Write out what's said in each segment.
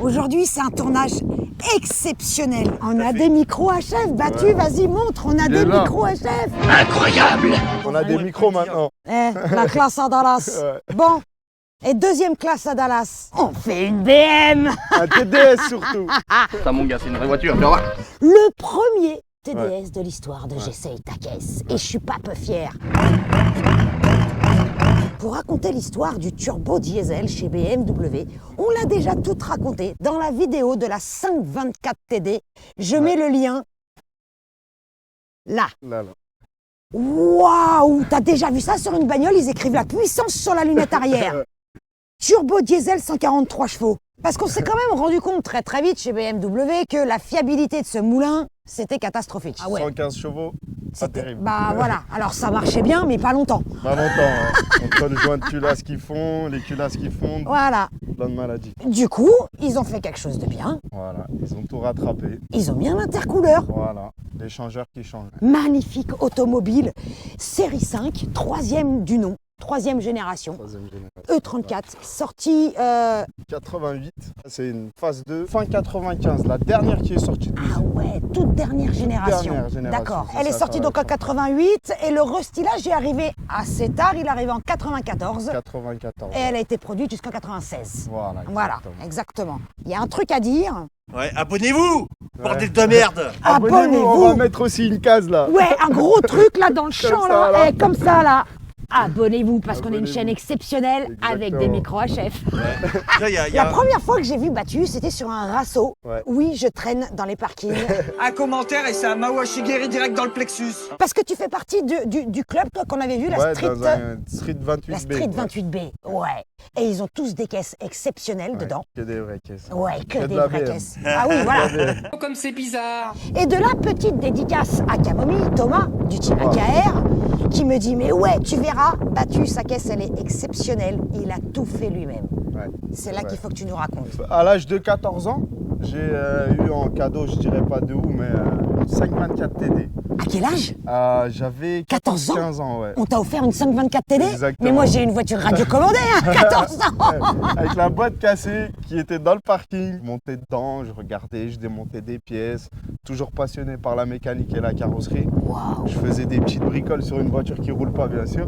Aujourd'hui, c'est un tournage exceptionnel. On a des micros HF. Battu, vas-y, montre. On a des micros HF. Incroyable. On a des micros maintenant. La classe à Dallas. Ouais. Bon. Et deuxième classe à Dallas. On fait une BM. Un TDS surtout. Ça, mon gars, c'est une vraie voiture. Tu vas voir. Le premier TDS de l'histoire de J'essaye ta caisse. Et je suis pas peu fier. Pour raconter l'histoire du turbo diesel chez BMW, on l'a déjà toute racontée dans la vidéo de la 524 TD. Je mets le lien là. Là. Waouh! T'as déjà vu ça sur une bagnole? Ils écrivent la puissance sur la lunette arrière. Turbo diesel 143 chevaux. Parce qu'on s'est quand même rendu compte très vite chez BMW que la fiabilité de ce moulin, c'était catastrophique. Ah ouais. 115 chevaux, pas terrible. Bah voilà, alors ça marchait bien, mais pas longtemps. Pas longtemps, hein. Entre le joint de culasse qu'ils font, les culasses qu'ils font, Voilà. plein de maladies. Du coup, ils ont fait quelque chose de bien. Voilà, ils ont tout rattrapé. Ils ont mis un intercooleur. Voilà, l'échangeur qui change. Magnifique automobile, série 5, troisième du nom, troisième génération. Troisième génération. E34, sorti... 88, c'est une phase 2, fin 95, la dernière qui est sortie de Ah ouais, toute dernière génération. dernière génération, D'accord. c'est Elle est ça, sortie ça donc va en 88 et le restylage est arrivé assez tard, il est arrivé en 94 94. et elle a été produite jusqu'en 96. Voilà, Voilà, exactement. Il y a un truc à dire. Ouais, abonnez-vous, bordel de merde. Abonnez-vous, on va mettre aussi une case là. Ouais, un gros truc là dans le champ ça, là, là. comme ça là. Abonnez-vous parce qu'on est une Abonnez-vous. chaîne exceptionnelle avec des micros HF. Là, y a La première fois que j'ai vu Battu, c'était sur un rasso. Ouais. Oui, je traîne dans les parkings. Un commentaire et c'est un Mawashigiri direct dans le plexus. Parce que tu fais partie du club toi, qu'on avait vu, la Ouais, Street, dans un Street 28B. la Street 28B. Ouais. Et ils ont tous des caisses exceptionnelles dedans. Que des vraies caisses. Ouais, que de des la vraies BM. caisses. Ah oui, voilà. Comme c'est bizarre. Et de la petite dédicace à Camomille, Thomas, du team AKR, qui me dit, mais ouais, tu verras, Battu, sa caisse, elle est exceptionnelle. Il a tout fait lui-même. Ouais. C'est là Ouais. qu'il faut que tu nous racontes. À l'âge de 14 ans, j'ai eu en cadeau, je dirais pas de où, mais une 524 TD. À quel âge? J'avais 14 ans 15 ans, ouais. On t'a offert une 524 TD? Exactement. Mais moi, j'ai une voiture radiocommandée, hein, 14 ans. Avec la boîte cassée qui était dans le parking. Je montais dedans, je regardais, je démontais des pièces. Toujours passionné par la mécanique et la carrosserie. Waouh. Je faisais des petites bricoles sur une voiture qui roule pas, bien sûr.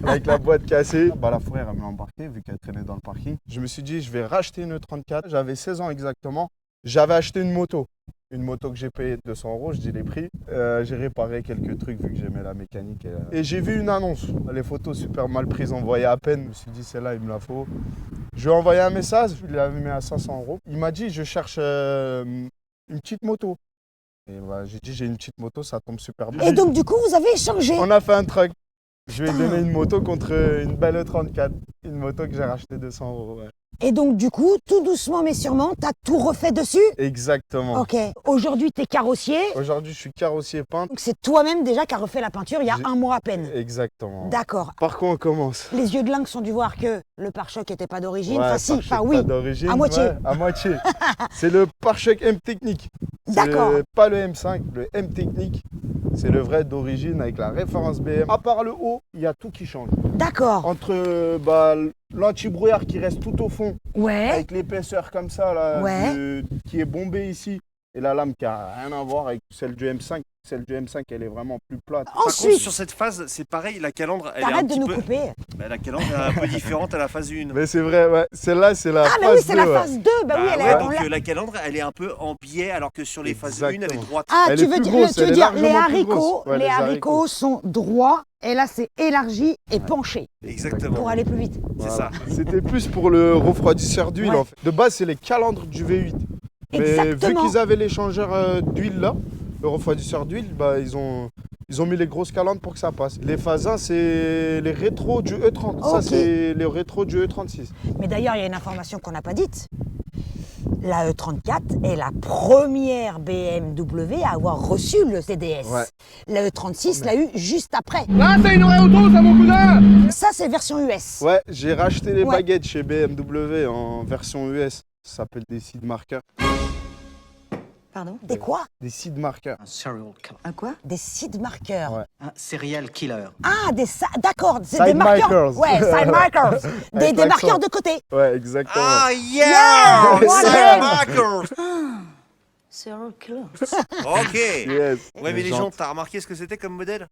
Avec la boîte cassée. Bah, la fourrière, elle m'a embarqué vu qu'elle traînait dans le parking. Je me suis dit, je vais racheter une E34. J'avais 16 ans exactement. J'avais acheté une moto. Une moto que j'ai payée 200 €, je dis les prix. J'ai réparé quelques trucs vu que j'aimais la mécanique. Et j'ai vu une annonce. Les photos super mal prises, envoyées à peine. Je me suis dit, celle-là, il me la faut. Je lui ai envoyé un message, je l'avais mis à 500 €. Il m'a dit, je cherche une petite moto. Et voilà, j'ai dit, j'ai une petite moto, ça tombe super bien. Et donc, du coup, vous avez échangé. On a fait un truc. Je lui ai donné une moto contre une belle E34. Une moto que j'ai rachetée 200 €. Ouais. Et donc, du coup, tout doucement mais sûrement, t'as tout refait dessus? Exactement. Ok. Aujourd'hui, t'es carrossier. Aujourd'hui, je suis carrossier peintre. Donc, c'est toi-même déjà qui a refait la peinture il y a J'ai- un mois à peine. Exactement. D'accord. Par quoi on commence? Les yeux de lynx ont dû voir que le pare-choc n'était pas d'origine. Ouais, Enfin, si, pare-choc enfin, oui. pas d'origine. À moitié. Ouais, à moitié. C'est le pare-choc M technique. C'est D'accord. pas le M5, le M technique. C'est le vrai d'origine avec la référence BM. À part le haut, il y a tout qui change. D'accord. Entre l'anti-brouillard qui reste tout au fond, Ouais. avec l'épaisseur comme ça, là, Ouais. qui est bombée ici, et la lame qui a rien à voir avec celle du M5. Celle du M5, elle est vraiment plus plate. Par contre, Ensuite, sur cette phase, c'est pareil, la calandre, elle est un t'arrêtes de petit nous peu... couper. Bah, la calandre est un peu différente à la phase 1. Mais c'est vrai, ouais. Celle-là, c'est la Ah, phase bah oui, c'est 2, la ouais. phase 2. Bah oui, elle est. donc on l'a- la calandre, elle est un peu en biais, alors que sur les phases 1, elle est Exactement. droite. Ah, Elle tu est veux plus dire, grosse, tu veux elle est dire les largement plus haricots, grosse. Ouais, les les haricots haricots. sont droits et là c'est élargi et penché Exactement. pour aller plus vite. C'est Voilà. ça. C'était plus pour le refroidisseur d'huile Ouais. en fait. De base, c'est les calandres du V8. Mais vu Exactement. qu'ils avaient l'échangeur d'huile là, le refroidisseur d'huile, bah, ils ont mis les grosses calandres pour que ça passe. Les phases 1, c'est les rétros du E30. Ok. Ça, c'est les rétros du E36. Mais d'ailleurs, il y a une information qu'on n'a pas dite. La E34 est la première BMW à avoir reçu le CDS. Ouais. La E36 l'a eu juste après. Là, c'est une vraie auto, ça, mon cousin. Ça, c'est version US. Ouais, j'ai racheté les Ouais. baguettes chez BMW en version US. Ça s'appelle des seed markers. Pardon? Des quoi? Des seed marqueurs. Un serial killer. Un quoi? Des seed marqueurs. Ouais. Un serial killer. Ah, d'accord, c'est Side des marqueurs. markers. Ouais, side markers. des Avec marqueurs l'accent. de côté. Ouais, exactement. Ah, Yeah, yeah! voilà. C'est Markers. Serial killer. Ok. Yes. Ouais, mais les gens, t'as remarqué ce que c'était comme modèle?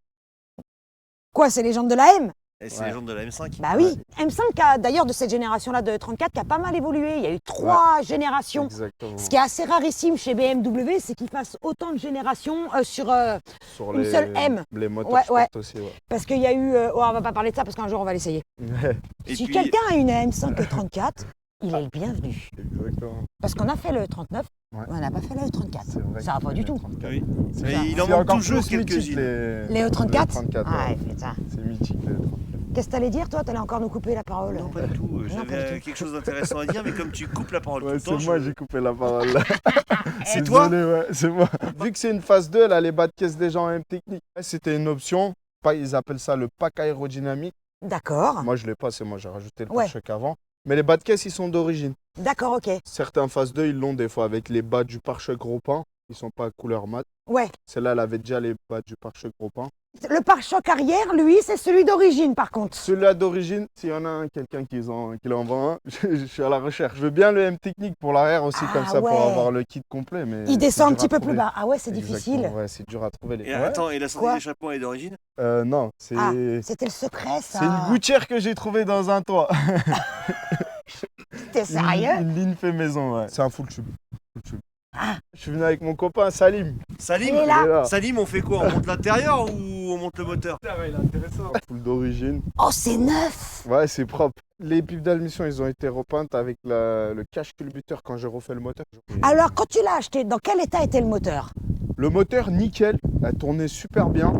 Quoi, c'est les jantes de la M? Eh, c'est Ouais. les jantes de la M5. Bah oui. M5, d'ailleurs, de cette génération-là de 34, qui a pas mal évolué. Il y a eu 3 générations. Exactement. Ce qui est assez rarissime chez BMW, c'est qu'ils fassent autant de générations sur... Sur une seule M. Les moteurs Ouais, sport ouais. aussi, ouais. parce qu'il y a eu... on va pas parler de ça parce qu'un jour, on va l'essayer. Et Si puis, quelqu'un a une M5 34, il est le bienvenu. Exactement. Parce qu'on a fait le 39, Ouais. mais on n'a pas fait le 34. C'est vrai. Ça va pas du tout. oui. C'est Mais il c'est en manque encore toujours plus mythique, quelques-unes. les Les E34 34, Ah, ouais. putain. C'est mythique, les 34. Qu'est-ce que t'allais dire, toi? T'allais encore nous couper la parole? Non, pas du tout. Non, pas J'avais du tout. quelque chose d'intéressant à dire, mais comme tu coupes la parole Ouais, tout le c'est temps, moi, j'ai coupé la parole là. C'est toi? Désolé, ouais, c'est moi. Vu que c'est une phase 2, là, les bas de caisse déjà en M technique. Ouais, c'était une option. Ils appellent ça le pack aérodynamique. D'accord. Moi, je l'ai pas, c'est moi, j'ai rajouté le Ouais. pare-choc avant. Mais les bas de caisse, ils sont d'origine. D'accord, ok. Certains phase 2, ils l'ont des fois avec les bas du pare-choc gros pain. Ils sont pas couleur mat. Ouais. Celle-là, elle avait déjà les bas du pare-choc gros pain. Le pare-choc arrière, lui, c'est celui d'origine, par contre. Celui-là d'origine, s'il y en a un, quelqu'un qui l'envoie un, je suis à la recherche. Je veux bien le M technique pour l'arrière aussi, Ah comme ça, ouais. pour avoir le kit complet. Mais Il c'est descend un dur petit à peu plus trouver. bas. Ah ouais, c'est Exactement, difficile. Ouais, c'est dur à trouver. Et Ouais. attends, et la sortie Quoi d'échappement est d'origine? Non, c'est Ah, c'était le secret, ça. c'est une gouttière que j'ai trouvée dans un toit. T'es sérieux? Une ligne fait maison, ouais. C'est un full tube. Full tube. Ah. Je suis venu avec mon copain Salim. Salim, Il est là. Il est là. Salim, on fait quoi? On monte l'intérieur ou on monte le moteur? Il est intéressant. Full d'origine. Oh, c'est neuf! Ouais, c'est propre. Les pipes d'admission, ils ont été repeintes avec le cache culbuteur quand j'ai refait le moteur. Alors, quand tu l'as acheté, dans quel état était le moteur? Le moteur, nickel. Elle tournait super bien.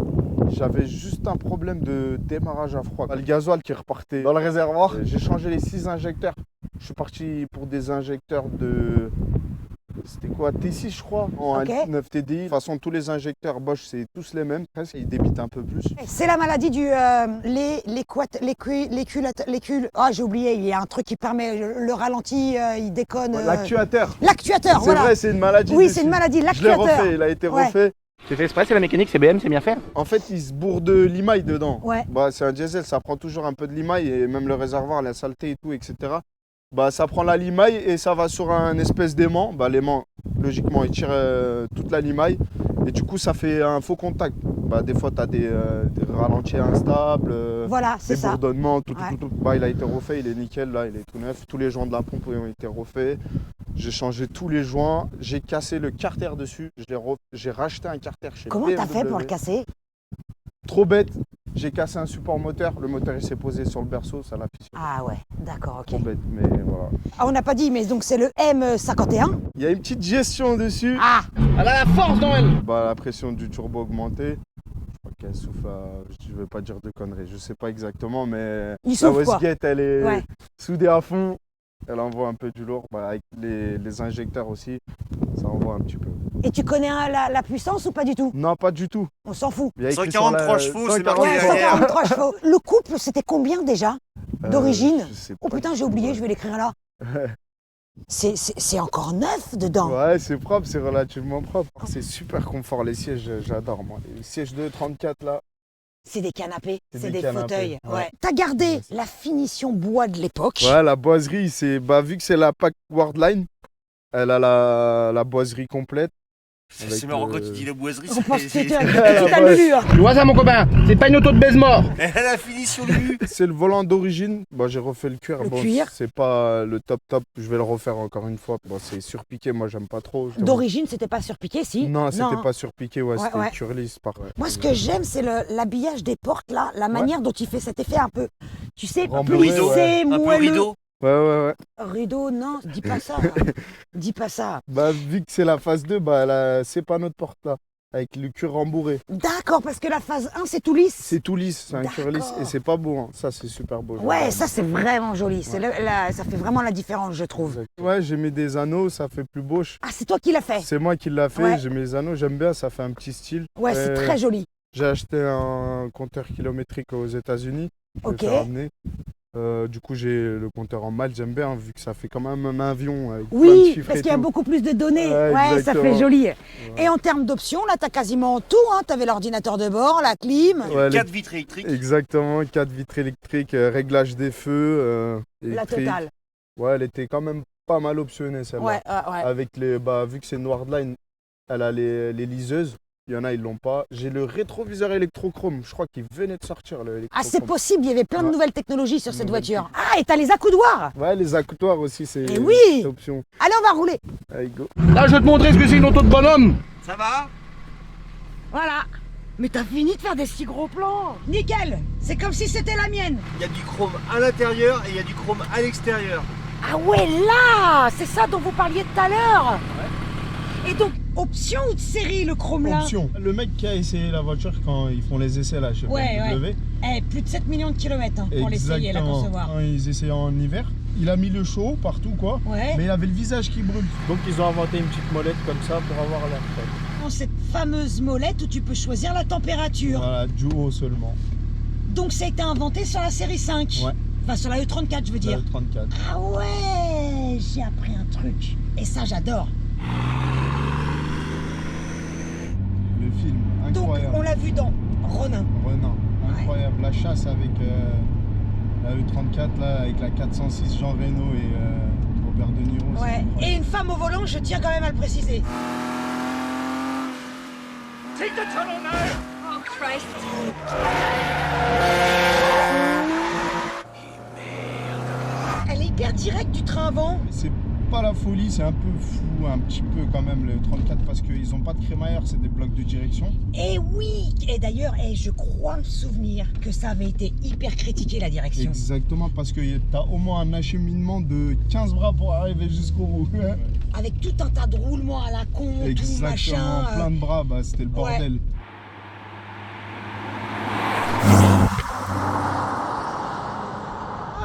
J'avais juste un problème de démarrage à froid. Le gasoil qui repartait dans le réservoir. J'ai changé les 6 injecteurs. Je suis parti pour des injecteurs de... C'était quoi? T6, je crois, en Ok. 9 TDI. De toute façon, tous les injecteurs Bosch, c'est tous les mêmes. Presque, ils débitent un peu plus. C'est la maladie du... Ah, j'ai oublié, il y a un truc qui permet... Le ralenti, il déconne... L'actuateur. L'actuateur, C'est voilà. vrai, c'est une maladie. Oui, dessus. c'est une maladie, Je l'ai l'actuateur. refait, il a été Ouais. refait. C'est fait exprès, c'est la mécanique, c'est BM, c'est bien fait. En fait, il se bourre de limaille dedans. Ouais. Bah, c'est un diesel, ça prend toujours un peu de limaille et même le réservoir, la saleté et tout, etc. Bah, ça prend la limaille et ça va sur un espèce d'aimant. Bah, l'aimant, logiquement, il tire toute la limaille et du coup, ça fait un faux contact. Bah, des fois, tu as des ralentis instables, Voilà, c'est des ça. bourdonnements, tout, Ouais. tout. Bah, il a été refait, il est nickel, là, il est tout neuf. Tous les joints de la pompe ont été refaits. J'ai changé tous les joints, j'ai cassé le carter dessus. J'ai racheté un carter chez Comment t'as fait pour le BMW. casser? Trop bête, j'ai cassé un support moteur, le moteur il s'est posé sur le berceau, ça l'a pissé. Ah ouais, d'accord, ok. Trop bête, mais voilà. Ah, on n'a pas dit, mais donc c'est le M51. Il y a une petite gestion dessus. Ah, Elle a la force dans elle. Bah, la pression du turbo augmentée. Je crois qu'elle souffle à... Je vais pas dire de conneries, je sais pas exactement, mais il la souffle quoi. Westgate elle est Ouais. soudée à fond. Elle envoie un peu du lourd, bah, avec les injecteurs aussi, ça envoie un petit peu. Et tu connais la puissance ou pas du tout? Non, pas du tout. On s'en fout. Il y a écrit 143 sur chevaux, c'est 143 marqué Ouais, derrière. 143 chevaux. Le couple, c'était combien déjà d'origine? Je sais Oh pas putain, du j'ai tout, oublié, ouais. je vais l'écrire là. C'est encore neuf dedans. Ouais, c'est propre, c'est relativement propre. C'est super confort, les sièges, j'adore moi. Les sièges de 34 là. C'est des canapés, C'est c'est des des canapés, fauteuils. ouais. Ouais. T'as gardé Ouais, c'est- la finition bois de l'époque. Ouais, la boiserie, c'est vu que c'est la pack Wardline, elle a la boiserie complète. C'est Avec, marrant quand il dit la boiserie. On pense que c'est- c'est La un boîte. Lulu, hein. Tu vois ça, mon copain? C'est pas une auto de baise-mort. Elle a fini sur lui. C'est le volant d'origine. Bon, j'ai refait le cuir. Le Bon, cuir. c'est pas le top. Je vais le refaire encore une fois. Bon, c'est surpiqué. Moi, j'aime pas trop. D'origine, c'était pas surpiqué, si? Non, c'était hein. pas surpiqué. Ouais, Ouais, c'était ouais. cuir lisse. Moi, ce que j'aime, c'est l'habillage des portes, là, la manière dont il fait cet effet un peu, tu sais, Rembourré, plissé, ouais. Un peu moelleux. rideau. Ouais. Rideau, non, dis pas ça. Dis pas ça. Bah, vu que c'est la phase 2, bah, c'est pas notre porte là. Avec le cuir rembourré. D'accord, parce que la phase 1, c'est tout lisse. C'est tout lisse. C'est un cuir lisse. D'accord. Et c'est pas beau. Hein. Ça, c'est super beau. Ouais, j'adore. ça, c'est vraiment joli. C'est ça fait vraiment la différence, je trouve. Exact. Ouais, j'ai mis des anneaux. Ça fait plus beau. Ah, c'est toi qui l'as fait. C'est moi qui l'a fait, Ouais. j'ai mes anneaux, j'aime bien, ça fait un petit style. Ouais, c'est très joli. J'ai acheté un compteur kilométrique aux États-Unis. Je vais Ok. faire amener. Du coup, j'ai le compteur en maths, j'aime bien, vu que ça fait quand même un avion avec plein de Oui, chiffres parce et qu'il y a tout. beaucoup plus de données. Ouais, Ouais, ça exactement. fait joli. Et en termes d'options, là, t'as quasiment tout. Hein. T'avais l'ordinateur de bord, la clim, Ouais, 4 vitres électriques. Exactement, 4 vitres électriques, réglage des feux. la électrique. totale. Ouais, elle était quand même pas mal optionnée celle-là. Ouais. Avec vu que c'est Nordline, elle a les liseuses. Il y en a, ils l'ont pas. J'ai le rétroviseur électrochrome. Je crois qu'il venait de sortir le Ah, électrochrome. c'est possible, il y avait plein de Ouais. nouvelles technologies sur cette Nouvelles voiture. Ah, et t'as les accoudoirs. Ouais, les accoudoirs aussi, c'est Eh oui. c'est option. Allez, on va rouler. Allez, go. Là, je vais te montrer ce que c'est une auto de bonhomme. Ça va? Voilà. Mais t'as fini de faire des si gros plans. Nickel. C'est comme si c'était la mienne. Il y a du chrome à l'intérieur et il y a du chrome à l'extérieur. Ah ouais, là, c'est ça dont vous parliez tout à l'heure. Et donc, option ou de série, le chrome là? Option. Le mec qui a essayé la voiture quand ils font les essais là chez BMW. Plus de 7 millions de kilomètres pour l'essayer, la concevoir. Quand ils essayaient en hiver, il a mis le chaud partout quoi. Ouais. Mais il avait le visage qui brûle. Donc ils ont inventé une petite molette comme ça pour avoir l'air frais. Dans cette fameuse molette où tu peux choisir la température. Voilà, du haut seulement. Donc ça a été inventé sur la série 5. Ouais. Enfin, sur la E34, je veux dire. Le 34. Ah ouais, j'ai appris un truc. Et ça, j'adore. Le film, Donc, incroyable. on l'a vu dans Ronin. Renan, incroyable. La chasse avec la E34 là, avec la 406 Jean Reno et Robert De Niro. c'est Ouais. incroyable. Et une femme au volant, je tiens quand même à le préciser. Elle est hyper directe du train avant. Mais c'est pas la folie, c'est un peu fou, un petit peu quand même le 34 parce qu'ils ont pas de crémaillère, c'est des blocs de direction. Et oui. Et d'ailleurs, je crois me souvenir que ça avait été hyper critiqué, la direction. Exactement, parce que t'as au moins un acheminement de 15 bras pour arriver jusqu'au bout. Avec tout un tas de roulements à la con, tout Exactement, machin. plein de bras, bah, c'était le bordel.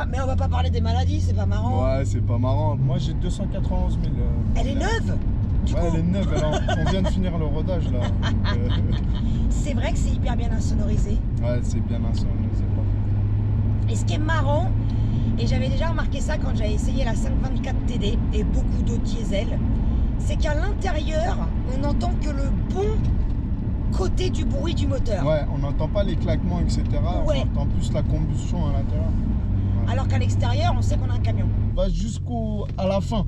Ah, mais on va pas parler des maladies, c'est pas marrant. Ouais, c'est pas marrant. Moi j'ai 291 000. Elle est neuve. Du Ouais, coup, elle est neuve, on vient de finir le rodage là. c'est vrai que c'est hyper bien insonorisé. Ouais, c'est bien insonorisé. Et ce qui est marrant, et j'avais déjà remarqué ça quand j'avais essayé la 524 TD et beaucoup d'autres diesel, c'est qu'à l'intérieur, on n'entend que le bon côté du bruit du moteur. Ouais, on n'entend pas les claquements, etc. Ouais. On entend plus la combustion à l'intérieur. Alors qu'à l'extérieur, on sait qu'on a un camion. Va à la fin.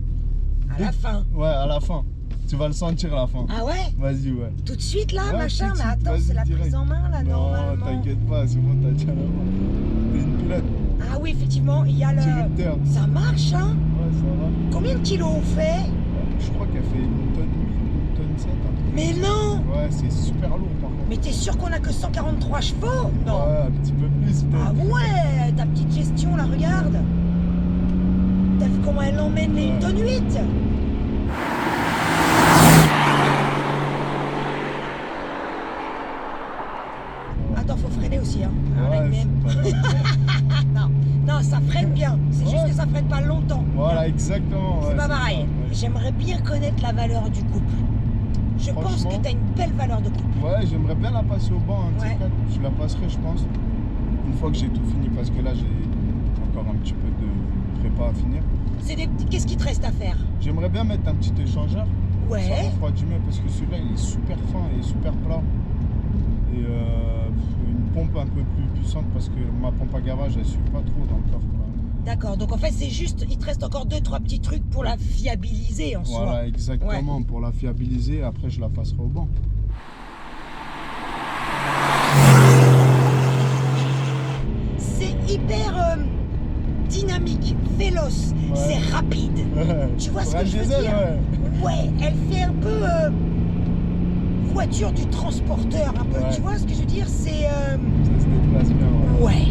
À la fin. Ouais, à la fin. Tu vas le sentir à la fin. Ah ouais? Vas-y, ouais. Tout de suite là, Ouais, machin, tout de mais suite, attends, vas-y, c'est la direct. prise en main là, Non, normalement. t'inquiète pas, c'est bon, t'as déjà la main. T'es une pilote. Ah oui, effectivement, il y a le... Directeur. Ça marche, hein? Ouais, ça va. Combien de kilos on fait? Je crois qu'elle fait une tonne 8, une tonne 7. Un truc. Mais non! Ouais, c'est super lourd par contre. Mais t'es sûr qu'on a que 143 chevaux? Non. Ouais, un petit peu plus peut-être. Ah ouais, ta petite gestion là, regarde. T'as vu comment elle emmène les Ouais. tonnes 8? Attends, faut freiner aussi, hein. Avec Ouais, même. c'est pas mal. Non, ça freine bien. C'est juste Ouais. que ça freine pas longtemps. Voilà, exactement. C'est ouais, pas ça, pareil. ouais. J'aimerais bien connaître la valeur du couple. Je pense Franchement. que t'as une belle valeur de couple. Ouais, j'aimerais bien la passer au banc, un de ces Ouais. quatre. Je la passerai, je pense, une fois que j'ai tout fini, parce que là, j'ai encore un petit peu de prépa à finir. Qu'est-ce qui te reste à faire? J'aimerais bien mettre un petit échangeur. Ça Ouais. refroidit mieux, parce que celui-là, il est super fin et super plat. Et une pompe un peu plus puissante, parce que ma pompe à gavage, elle suit pas trop dans le coffre. Là. D'accord, donc en fait c'est juste, il te reste encore 2-3 petits trucs pour la fiabiliser en soi. Voilà, exactement, pour la fiabiliser. Après, je la passerai au banc. C'est hyper dynamique, véloce, Ouais. c'est rapide. Tu vois ce Pour que un je veux diesel, dire? ouais. Ouais, elle fait un peu voiture du transporteur, un peu. Ouais. Tu vois ce que je veux dire? C'est Ça se déplace bien. Ouais. ouais.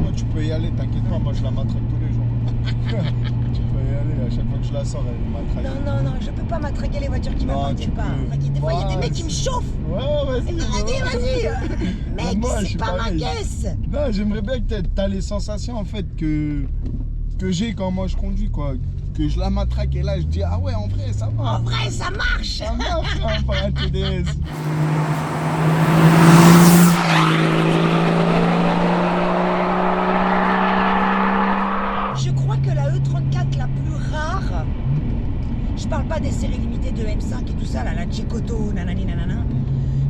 Moi, tu peux y aller, t'inquiète pas, moi je la matraque tous les jours. Tu peux y aller, à chaque fois que je la sors, elle matraque. Non, je peux pas matraquer les voitures qui Non, m'appartiennent tu pas. peux. Enfin, des fois, il y a des Ouais, mecs qui me chauffent. Ouais, Vas-y. Mec, Moi, je c'est suis pas ma pareil. caisse. Non, j'aimerais bien que t'as les sensations en fait que j'ai quand moi je conduis quoi. Que je la matraque et là je dis ah ouais en vrai ça va. En vrai, ça marche. Ça marche hein, par un TDS. pas des séries limitées de M5 et tout ça, là, la Cecotto, nanani nanana.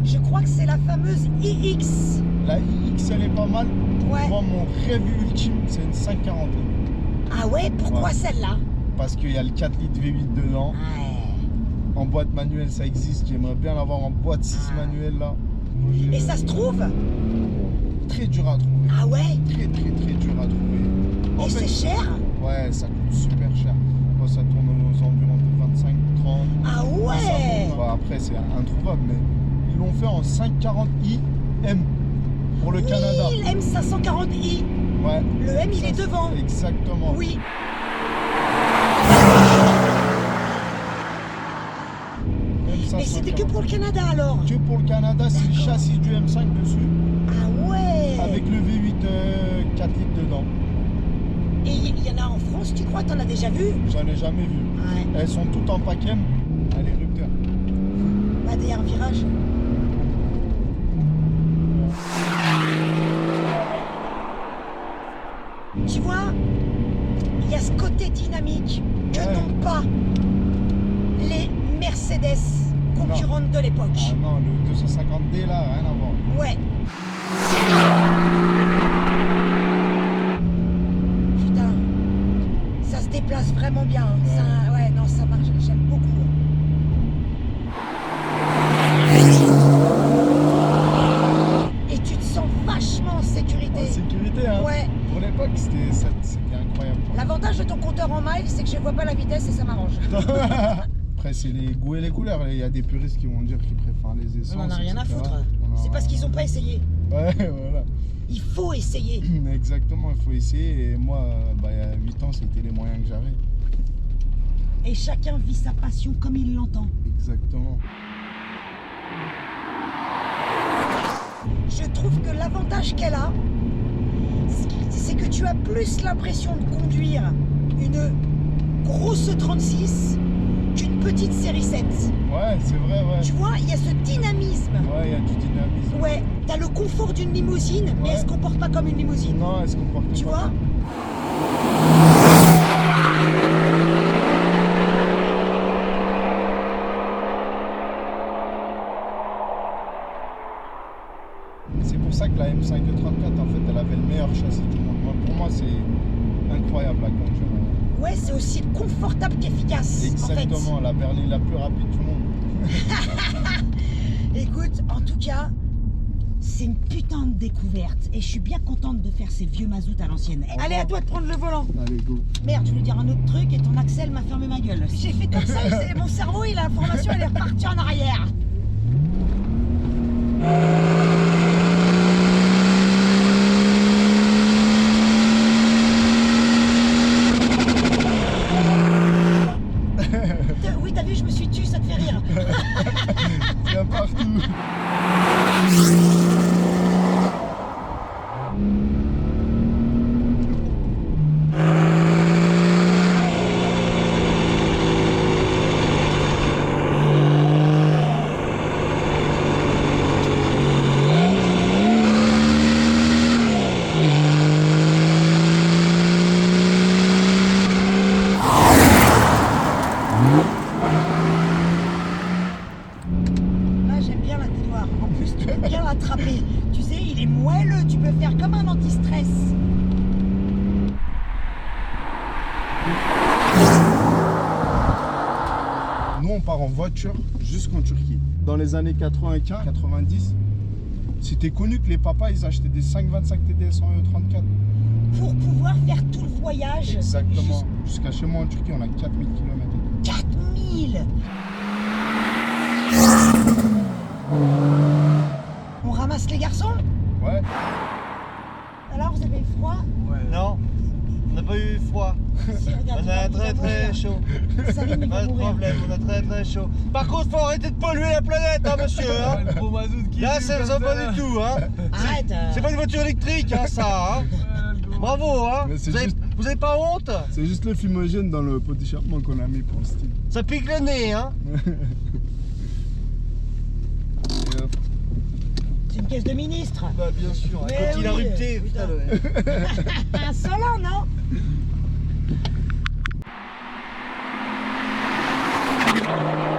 Je crois que c'est la fameuse iX. La iX, elle est pas mal. Ouais. Moi, mon rêve ultime, c'est une 540. Ah ouais, pourquoi Ouais. celle-là? Parce qu'il y a le 4 litres V8 dedans. Ouais. En boîte manuelle, ça existe. J'aimerais bien l'avoir en boîte 6 manuelle là. Et ça se trouve? Très dur à trouver. Ah ouais? Très dur à trouver. En Et fait, c'est cher? ouais, ça coûte super cher. Moi, ça tourne aux environs de 25, 30. Ah ouais? Bah, après, c'est introuvable, mais ils l'ont fait en 540i M pour le Canada. Oui, le M540i. Ouais. Le M, il est devant. Exactement. Oui. Mais c'était que pour le Canada alors? Que pour le Canada, c'est le D'accord. châssis du M5 dessus, Ah ouais. avec le V8 4 litres dedans. Et il y en a en France, tu crois? T'en as déjà vu? J'en ai jamais vu. Ouais. Elles sont toutes en paquet. Allez, rupteur. Pas des un virage. Tu vois, il y a ce côté dynamique que Ouais. n'ont pas les Mercedes concurrentes de l'époque. Ah non, le 250D là, rien à voir. Ouais. Putain, ça se déplace vraiment bien. Hein. Ouais. Ça, ouais, non, ça marche. J'aime beaucoup. Et tu te sens vachement en sécurité. En sécurité, hein. Ouais. Pour l'époque, c'était incroyable. L'avantage de ton compteur en miles, c'est que je vois pas la vitesse et ça m'arrange. Après, c'est les goûts et les couleurs. Il y a des puristes qui vont dire qu'ils préfèrent les essences. On en a rien à etc. foutre. On en a C'est parce rien qu'ils à ont pas essayé. Ouais, voilà. Il faut essayer. Exactement, il faut essayer. Et moi, il y a 8 ans, c'était les moyens que j'avais. Et chacun vit sa passion comme il l'entend. Exactement. Je trouve que l'avantage qu'elle a, c'est que tu as plus l'impression de conduire une grosse 36 qu'une petite série 7. Ouais, c'est vrai, ouais. Tu vois, il y a ce dynamisme. Ouais, il y a du dynamisme. Ouais, t'as le confort d'une limousine, mais Ouais. elle se comporte pas comme une limousine. Non, elle se comporte Tu pas vois? comme- C'est pour ça que la M534, en fait, elle avait le meilleur châssis du monde. Pour moi, c'est incroyable à conduire. Ouais, c'est aussi confortable qu'efficace, Exactement, la berline la plus rapide du monde. en fait. Écoute, en tout cas, c'est une putain de découverte. Et je suis bien contente de faire ces vieux mazout à l'ancienne. Allez, à toi de prendre le volant. Allez, go. Merde, je voulais dire un autre truc et ton Axel m'a fermé ma gueule. J'ai fait comme ça, mon cerveau, il a l'information, elle est repartie en arrière. Oui, t'as vu, je me suis tue, ça te fait rire. Il y a partout. Là, j'aime bien la couloir. En plus, tu peux bien l'attraper. Tu sais, il est moelleux, tu peux faire comme un anti-stress. Nous, on part en voiture jusqu'en Turquie. Dans les années 95, 90, c'était connu que les papas, ils achetaient des 525 TDS en E34. Pour pouvoir faire tout le voyage. Exactement. Jusqu'à chez moi en Turquie, on a 4000 km. 4000. On ramasse les garçons? Ouais. Alors, vous avez eu froid? Non, on n'a pas eu froid. Si, regarde, On a il va très très mourir. chaud. Salim, il va Pas de mourir. problème, on a très très chaud. Par contre, faut arrêter de polluer la planète, hein, monsieur. Hein. Là, ça ne va pas du tout. Hein. Arrête. C'est pas une voiture électrique, hein, ça. Hein. Bravo, hein. Mais c'est Vous avez pas honte? C'est juste le fumogène dans le pot d'échappement qu'on a mis pour le style. Ça pique le nez, hein. Et hop. C'est une caisse de ministre. Bah, bien sûr. Mais Quand il a oui, rupté, putain. putain. Insolent, non? Merci.